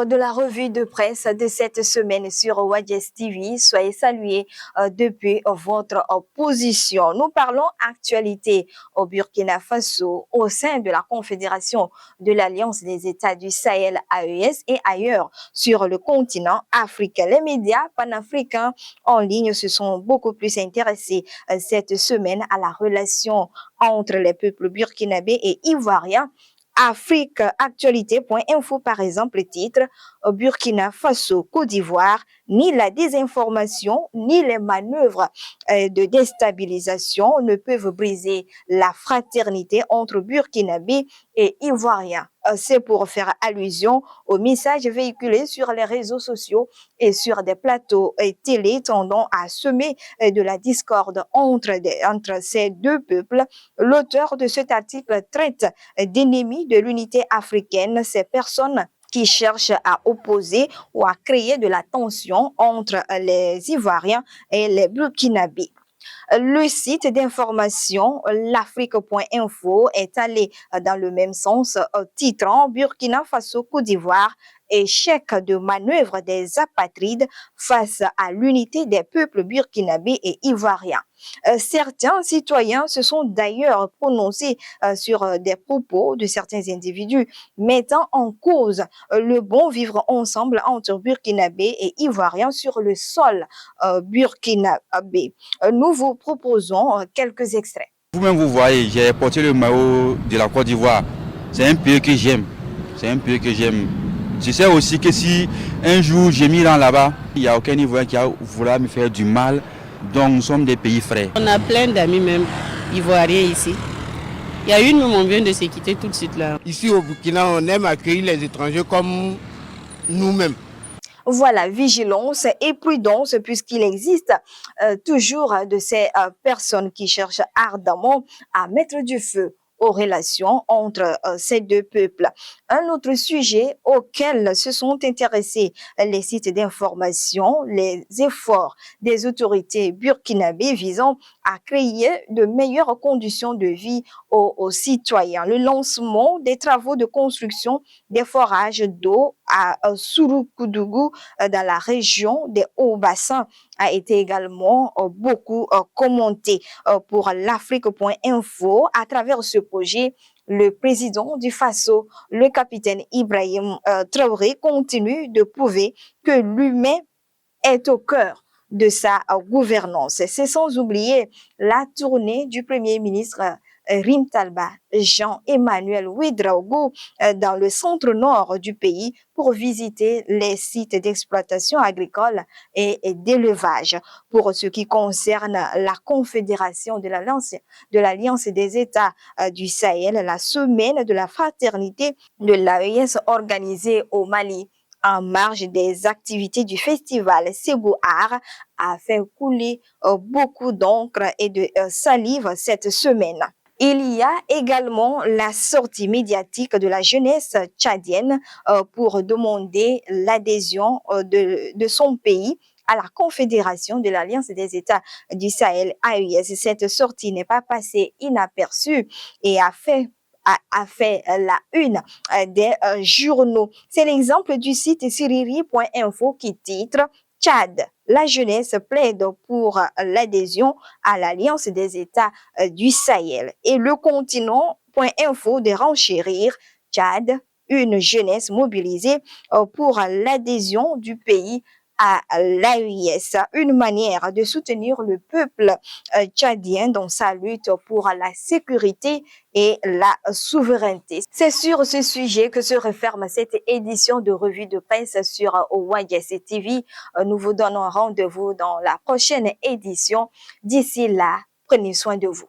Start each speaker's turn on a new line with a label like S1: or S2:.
S1: de la revue de presse de cette semaine sur Wadies TV. Soyez salués depuis votre position. Nous parlons actualité au Burkina Faso au sein de la Confédération de l'Alliance des États du Sahel AES et ailleurs sur le continent africain. Les médias panafricains en ligne se sont beaucoup plus intéressés cette semaine à la relation entre les peuples burkinabés et ivoiriens. Afrique Actualité.info par exemple titre Burkina Faso, Côte d'Ivoire, ni la désinformation ni les manœuvres de déstabilisation ne peuvent briser la fraternité entre Burkinabés et Ivoiriens. C'est pour faire allusion aux messages véhiculés sur les réseaux sociaux et sur des plateaux télé tendant à semer de la discorde entre ces deux peuples. L'auteur de cet article traite d'ennemis de l'unité africaine, ces personnes qui cherchent à opposer ou à créer de la tension entre les Ivoiriens et les Burkinabés. Le site d'information l'Afrique.info est allé dans le même sens, titrant Burkina Faso, Côte d'Ivoire, échec de manœuvre des apatrides face à l'unité des peuples burkinabés et ivoiriens. Certains citoyens se sont d'ailleurs prononcés sur des propos de certains individus mettant en cause le bon vivre ensemble entre burkinabés et ivoiriens sur le sol burkinabé. Nous vous proposons quelques extraits.
S2: Vous-même, vous voyez, j'ai porté le maillot de la Côte d'Ivoire. C'est un pays que j'aime. C'est un pays que j'aime. Je sais aussi que si un jour j'ai mis là-bas, il n'y a aucun Ivoirien qui a voulu me faire du mal. Donc nous sommes des pays frères.
S3: On a plein d'amis même ivoiriens ici. Il y a une, on vient de se quitter tout de suite là.
S4: Ici au Burkina, on aime accueillir les étrangers comme nous-mêmes.
S1: Voilà, vigilance et prudence puisqu'il existe toujours de ces personnes qui cherchent ardemment à mettre du feu aux relations entre ces deux peuples. Un autre sujet auquel se sont intéressés les sites d'information, les efforts des autorités burkinabées visant à créer de meilleures conditions de vie aux citoyens. Le lancement des travaux de construction des forages d'eau à Souroukoudou dans la région des Hauts-Bassins a été également beaucoup commenté pour l'Afrique.info. À travers ce projet, le président du Faso, le capitaine Ibrahim Traoré, continue de prouver que l'humain est au cœur de sa gouvernance. C'est sans oublier la tournée du Premier ministre Rim Talba, Jean-Emmanuel Ouédraogo, dans le centre-nord du pays pour visiter les sites d'exploitation agricole et d'élevage. Pour ce qui concerne la Confédération de l'Alliance des États du Sahel, la semaine de la fraternité de l'AES organisée au Mali en marge des activités du festival Ségou Art a fait couler beaucoup d'encre et de salive cette semaine. Il y a également la sortie médiatique de la jeunesse tchadienne pour demander l'adhésion de son pays à la Confédération de l'Alliance des États du Sahel AES. Cette sortie n'est pas passée inaperçue et a fait la une des journaux. C'est l'exemple du site siriri.info qui titre Tchad, la jeunesse plaide pour l'adhésion à l'Alliance des États du Sahel. Et le continent.info de renchérir Tchad, une jeunesse mobilisée pour l'adhésion du pays à l'AES, une manière de soutenir le peuple tchadien dans sa lutte pour la sécurité et la souveraineté. C'est sur ce sujet que se referme cette édition de revue de presse sur Wadies TV. Nous vous donnons rendez-vous dans la prochaine édition. D'ici là, prenez soin de vous.